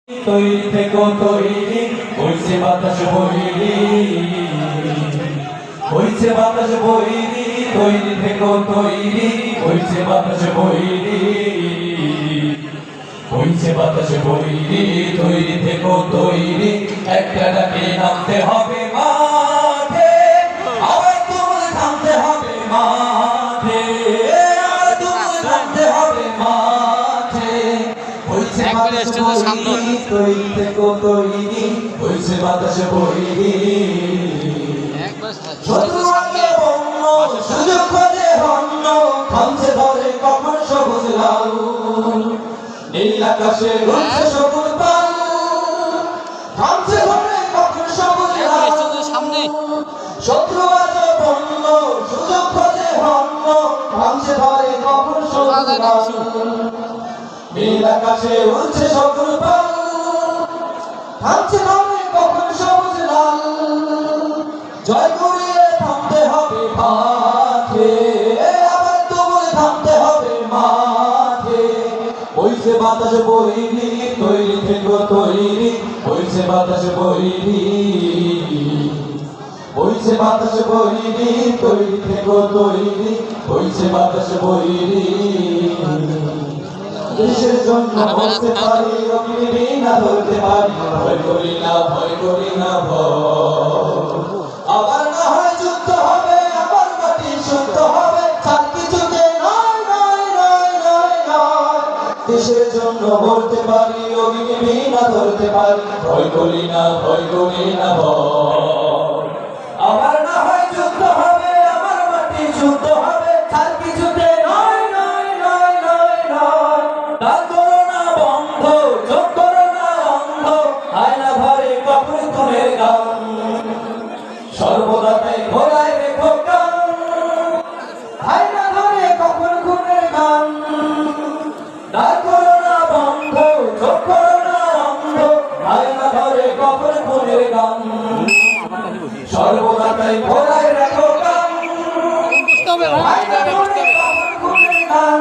তৈরি থেকো তৈরি, হইছে বাতাস বৈরি, হইছে বাতাস বৈরি, তৈরি থেকো তৈরি, হইছে বাতাস বৈরি, হইছে বাতাস বৈরি, তৈরি থেকো তৈরি, একটা ডাকে নামতে হবে মাঠে, আবার তোমায় থামতে হবে মাঠে, আবার তোমায় থামতে হবে মাঠে। হইছে বাতাস বৈরি, তৈরি থেকো তৈরি, হইছে বাতাস বৈরি, সুযোগ খোঁজে হন্য, থামছে ধরে কখন সবুজ লাল, নীল আকাশে উঠছে সবুজ পাল, থামছে ধরে কখন সবুজ লাল, শত্রু আজ বন্য, সুযোগ খোঁজে হন্য, থামছে ধরে কখন সবুজ লাল, নীল আকাশে উঠছে সবুজ পাল, থামছে ধরে কখন সবুজ লাল, জয় করিয়ে থামতে হবে মাঠে, আবার তোমায় থামতে হবে মাঠে। হইছে বাতাস বৈরি, তৈরি থেকো তৈরি, হইছে বাতাস বৈরি, হইছে বাতাস বৈরি, তৈরি থেকো তৈরি, হইছে বাতাস বৈরি। দেশের জন্য বলতে পারি, অগ্নি না ধরতে পারি, ভয় করি না, ভয় করি না ভয়, আবার না হয় যুদ্ধ হবে, আবার মাটি শুদ্ধ হবে, তার কিছুতে নয় নয় নয় নয় নয়। দেশের জন্য বলতে পারি, অগ্নি না ধরতে পারি, ভয় করি না, ভয় করি না ভয়, আবার না হয় যুদ্ধ হবে, আবার মাটি শুদ্ধ হবে, তার কিছুতে নয় নয় নয় নয় নয়। তার করো না বন্ধ, চোখ করো না অন্ধ, আয়না ঘরে কখন খুনের গান, সর্বদা তাই খোলায় রেখো কান, আয়না ঘরে কখন খুনের গান, তার করো না বন্ধ, চোখ করো না অন্ধ, আয়না ঘরে কখন খুনের গান, সর্বদা তাই খোলায় রেখো কান, আয়না ঘরে কখন খুনের গান।